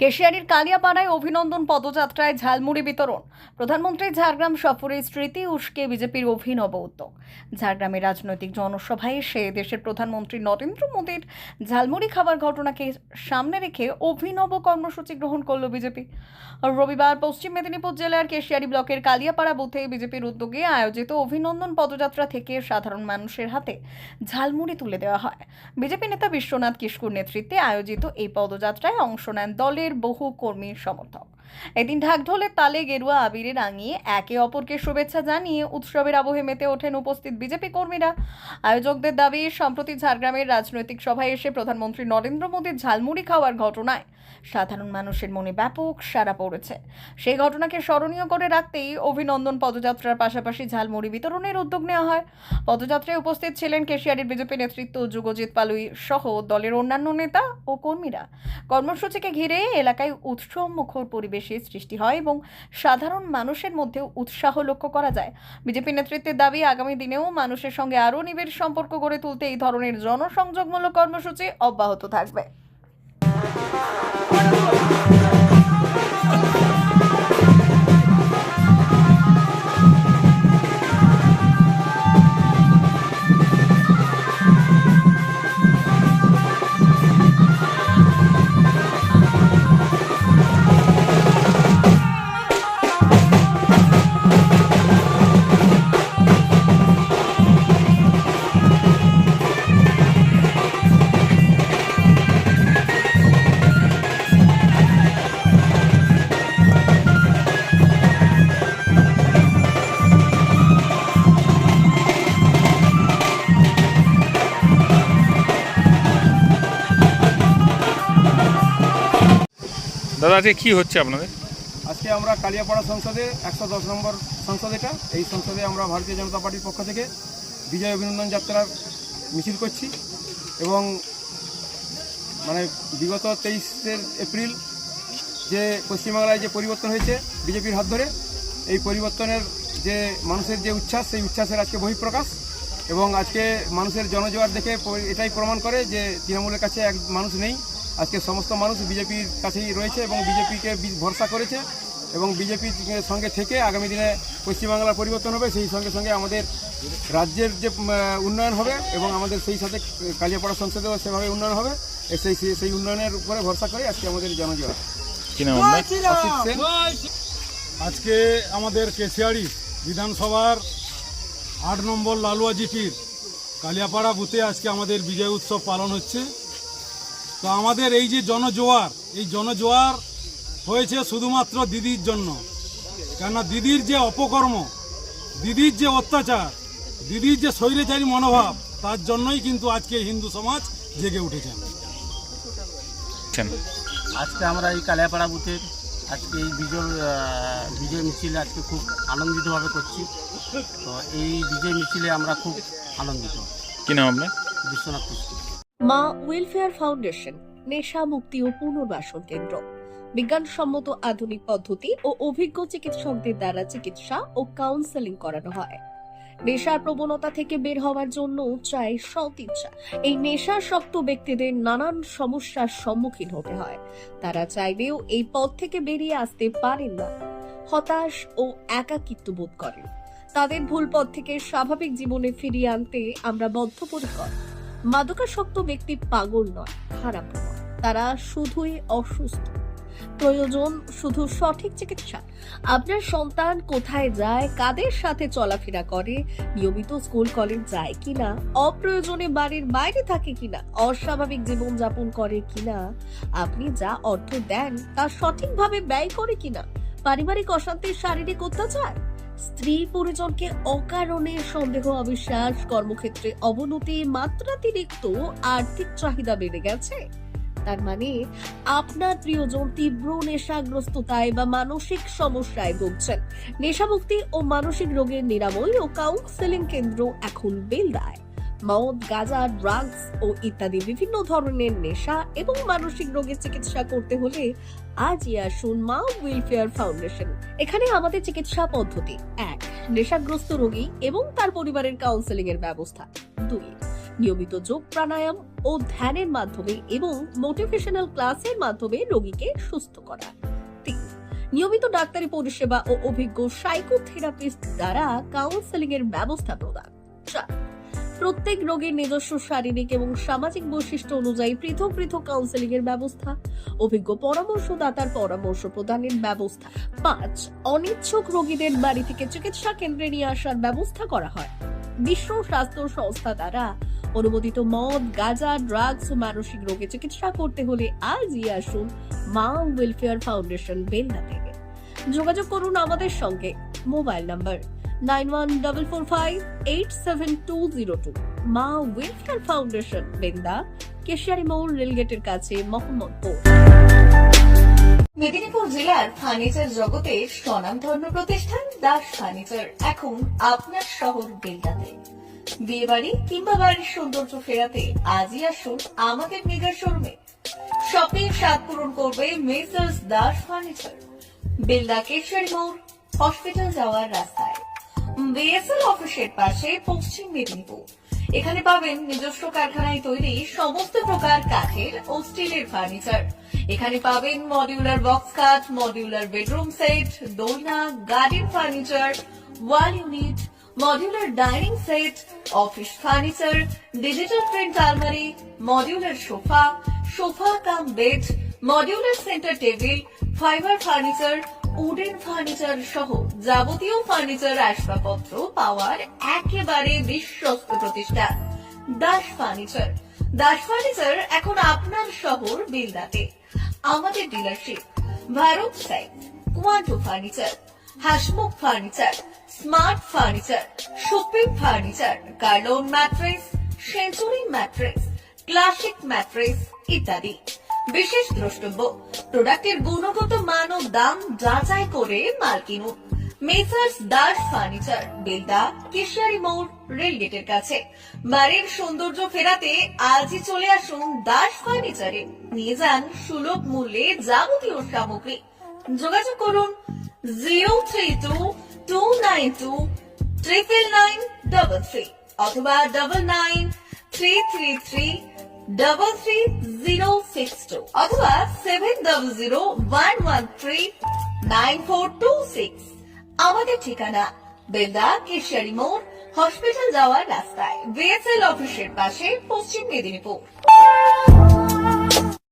কেশিয়ারির কালিয়াপাড়ায় অভিনন্দন পদযাত্রায় ঝালমুড়ি বিতরণ। প্রধানমন্ত্রী ঝাড়গ্রাম সফরের স্মৃতি উস্কে বিজেপির অভিনব উদ্যোগ। ঝাড়গ্রামের রাজনৈতিক জনসভায় এসে দেশের প্রধানমন্ত্রী নরেন্দ্র মোদীর ঝালমুড়ি খাবার ঘটনাকে সামনে রেখে অভিনব কর্মসূচি গ্রহণ করল বিজেপি। রবিবার পশ্চিম মেদিনীপুর জেলার কেশিয়ারি ব্লকের কালিয়াপাড়া বুথে বিজেপির উদ্যোগে আয়োজিত অভিনন্দন পদযাত্রা থেকে সাধারণ মানুষের হাতে ঝালমুড়ি তুলে দেওয়া হয়। বিজেপি নেতা বিশ্বনাথ কিস্কুর নেতৃত্বে আয়োজিত এই পদযাত্রায় অংশ নেন দলের বহু কর্মী সমর্থক। এদিন ঢাকঢোলের তালে গেরুয়া আবিরে রাঙিয়ে একে অপরকে শুভেচ্ছা জানিয়ে উৎসবের আবহে মেতে ওঠেন উপস্থিত বিজেপি কর্মীরা। আয়োজকদের দাবি, সম্প্রতি ঝাড়গ্রামের রাজনৈতিক সভায় এসে প্রধানমন্ত্রী নরেন্দ্র মোদীর ঝালমুড়ি খাওয়ার ঘটনায় সাধারণ মানুষের মনে ব্যাপক সাড়া পড়েছে। সেই ঘটনাকে স্মরণীয় করে রাখতেই অভিনন্দন পদযাত্রার পাশাপাশি ঝালমুড়ি বিতরণের উদ্যোগ নেওয়া হয়। পদযাত্রায় উপস্থিত ছিলেন কেশিয়ারির বিজেপি নেতৃত্ব যুগজিৎ পালুই সহ দলের অন্যান্য নেতা ও কর্মীরা। কর্মসূচিকে ঘিরে এলাকায় উৎসব মুখর পরিবেশের সৃষ্টি হয় এবং সাধারণ মানুষের মধ্যেও উৎসাহ লক্ষ্য করা যায়। বিজেপি নেতৃত্বের দাবি, আগামী দিনেও মানুষের সঙ্গে আরও নিবিড় সম্পর্ক গড়ে তুলতে এই ধরনের জনসংযোগমূলক কর্মসূচি অব্যাহত থাকবে। দাদা, আজকে কি হচ্ছে আপনাদের? আজকে আমরা কালিয়াপাড়া সংসদে 110 নম্বর সংসদ, এই সংসদে আমরা ভারতীয় জনতা পার্টির পক্ষ থেকে বিজয় অভিনন্দন যাত্রার মিছিল করছি এবং বিগত 23 এপ্রিল যে পশ্চিমবাংলায় যে পরিবর্তন হয়েছে বিজেপির হাত ধরে, এই পরিবর্তনের যে মানুষের যে উচ্ছ্বাস, সেই উচ্ছ্বাসের আজকে বহিঃপ্রকাশ। এবং আজকে মানুষের জনজোয়ার দেখে এটাই প্রমাণ করে যে তৃণমূলের কাছে এক মানুষ নেই। আজকে সমস্ত মানুষ বিজেপির কাছেই রয়েছে এবং বিজেপিকে ভরসা করেছে এবং বিজেপির সঙ্গে থেকে আগামী দিনে পশ্চিমবাংলার পরিবর্তন হবে, সেই সঙ্গে সঙ্গে আমাদের রাজ্যের যে উন্নয়ন হবে এবং আমাদের সেই সাথে কালিয়াপাড়া সংসদেও সেভাবে উন্নয়ন হবে। সেই উন্নয়নের উপরে ভরসা করে আজকে আমাদের জনজোয়ার। আজকে আমাদের কেশিয়ারি বিধানসভার 8 নম্বর লালুয়া জিপির কালিয়াপাড়া বুথে আজকে আমাদের বিজয় উৎসব পালন হচ্ছে। তো আমাদের এই যে জনজোয়ার হয়েছে শুধুমাত্র দিদির জন্য। কেননা দিদির যে অপকর্ম, দিদির যে অত্যাচার, দিদির যে স্বৈরাচারী মনোভাব, তার জন্যই কিন্তু আজকে হিন্দু সমাজ জেগে উঠেছেন। আজকে আমরা এই কালিয়াপাড়া বুথের আজকে এই বিজয় মিছিল আজকে খুব আনন্দিতভাবে করছি। তো এই বিজয় মিছিলে আমরা খুব আনন্দিত। কি নাম আপনার? বিশ্বনাথ কিস্কু। মা ওয়েলফেয়ার ফাউন্ডেশন নেশা মুক্তি ও পুনর্বাসন কেন্দ্র। বিজ্ঞানসম্মত আধুনিক পদ্ধতি ও অভিজ্ঞ চিকিৎসকদের দ্বারা চিকিৎসা ও কাউন্সেলিং করানো হয়। নেশার প্রবণতা থেকে বের হওয়ার জন্য চাই সৎ ইচ্ছা। এই নেশাসক্ত ব্যক্তিদের নানান সমস্যার সম্মুখীন হতে হয়। তারা চাইলেও এই পথ থেকে বেরিয়ে আসতে পারেন না, হতাশ ও একাকিত্ব বোধ করেন। তাদের ভুল পথ থেকে স্বাভাবিক জীবনে ফিরিয়ে আনতে আমরা বদ্ধপরিকর। মাদকাসক্ত ব্যক্তি পাগল নয়, খারাপ নয়, তারা শুধুই অসুস্থ। প্রয়োজন শুধু সঠিক চিকিৎসা। আপনার সন্তান কোথায় যায়, কাদের সাথে চলাফেরা করে, নিয়মিত স্কুল কলেজ যায় কিনা, অপ্রয়োজনে বাড়ির বাইরে থাকে কিনা, অস্বাভাবিক জীবন যাপন করে কিনা, আপনি যা অর্থ দেন তা সঠিকভাবে ব্যয় করে কিনা, পারিবারিক অশান্তি, শারীরিক অত্যাচার, স্ত্রী পরিজনকে অকারণে সন্দেহ, অবিশ্বাস, কর্মক্ষেত্রে অবনতি, মাত্রাতিরিক্ত আর্থিক চাহিদা বেড়ে গেছে। তার মানে আপনার প্রিয়জন তীব্র নেশাগ্রস্ততায় বা মানসিক সমস্যায় ভুগছেন। নেশামুক্তি ও মানসিক রোগের নিরাময় ও কাউন্সেলিং কেন্দ্র এখন বেলদায়। মদ, গাঁজা, ড্রাগস ও ইত্যাদি বিভিন্ন ধরনের নেশা এবং মানসিক রোগের চিকিৎসা করতে হলে আজই আসুন মা ওয়েলফেয়ার ফাউন্ডেশন। এখানে আমাদের চিকিৎসা পদ্ধতি: 1. নেশাগ্রস্ত রোগী এবং তার পরিবারের কাউন্সেলিং এর ব্যবস্থা। 2. নিয়মিত যোগ প্রাণায়াম ও ধ্যানের মাধ্যমে এবং মোটিভেশনাল ক্লাসের মাধ্যমে রোগীকে সুস্থ করা। 3. নিয়মিত ডাক্তারি পরিষেবা ও অভিজ্ঞ সাইকোথেরাপিস্ট দ্বারা কাউন্সেলিং এর ব্যবস্থা প্রদান। 4. প্রত্যেক রোগীর নিজস্ব শারীরিক এবং সামাজিক বৈশিষ্ট্য অনুযায়ী পৃথক পৃথক কাউন্সেলিং এর ব্যবস্থা, অভিজ্ঞ পরামর্শদাতার পরামর্শ প্রদানের ব্যবস্থা। 5. অনিচ্ছুক রোগীদের বাড়ি থেকে চিকিৎসা কেন্দ্রে নিয়ে আসার ব্যবস্থা করা হয়। বিশ্ব স্বাস্থ্য সংস্থা দ্বারা অনুমোদিত মদ, গাঁজা, ড্রাগস ও মানসিক রোগে চিকিৎসা করতে হলে আজই আসুন মা ওয়েলফেয়ার ফাউন্ডেশন বেলদা থেকে। যোগাযোগ করুন আমাদের সঙ্গে। Mobile number 9144587202। মা ওয়েলফেয়ার ফাউন্ডেশন বেলদা, কেশিয়ারি মোড়, রেলগেটের কাছে, মোহাম্মদপুর। মেদিনীপুর জেলার ফার্নিচার জগতের স্বনামধন্য প্রতিষ্ঠান দাস ফার্নিচার এখন আপনার শহর বেলদাতে। বিয়ে বাড়ি কিংবা বাড়ির সৌন্দর্য ফেরাতে আজই আসুন আমাদের মেগা শোরুমে। স্বপ্নের স্বাদ পূরণ করবে মেসার্স দাস ফার্নিচার, বেলদা কেশিয়ারি মোড়, হসপিটাল যাওয়ার রাস্তায়, বিএসএল অফিসের পাশে, পশ্চিম মেদিনীপুর। এখানে পাবেন নিজস্ব কারখানায় তৈরি সমস্ত প্রকার কাঠের ও স্টিলের ফার্নিচার। এখানে পাবেন modular box cut, modular bedroom set, দোলনা, garden furniture, wall unit, modular dining set, office furniture, digital print আলমারি, modular sofa, sofa cum bed, modular centre table, fibre furniture, wooden furniture সহ যাবতীয় ফার্নিচার আসবাবপত্র পাওয়ার একেবারে বিশ্বস্ত প্রতিষ্ঠান দাস ফার্নিচার। দাস ফার্নিচার এখন আপনার শহর বেলদাতে। আমাদের dealership Bharat side, Quanto furniture, Hasmukh furniture, smart furniture, supreme furniture, Kurlon mattress, Century mattress, classic mattress ইত্যাদি। বিশেষ দ্রষ্টব্য, প্রোডাক্টের গুণগত মান ও দাম যাচাই করে মাল কিনুন। মেসার্স দাস ফার্নিচার বেলদা, কেশিয়ারি মোড়, রেলগেটের কাছে। বাড়ির সৌন্দর্য ফেরাতে আজই চলে আসুন দাস ফার্নিচারে। নিয়ে যান সুলভ মূল্যে যাবতীয় সামগ্রী। যোগাযোগ করুন 03229239933 অথবা 9933333062 অথবা 7001139426। আমাদের ঠিকানা বেলদা কেশিয়ারি মোড়, হসপিটাল যাওয়ার রাস্তায়, বিএসএল অফিসের পাশে, পশ্চিম মেদিনীপুর।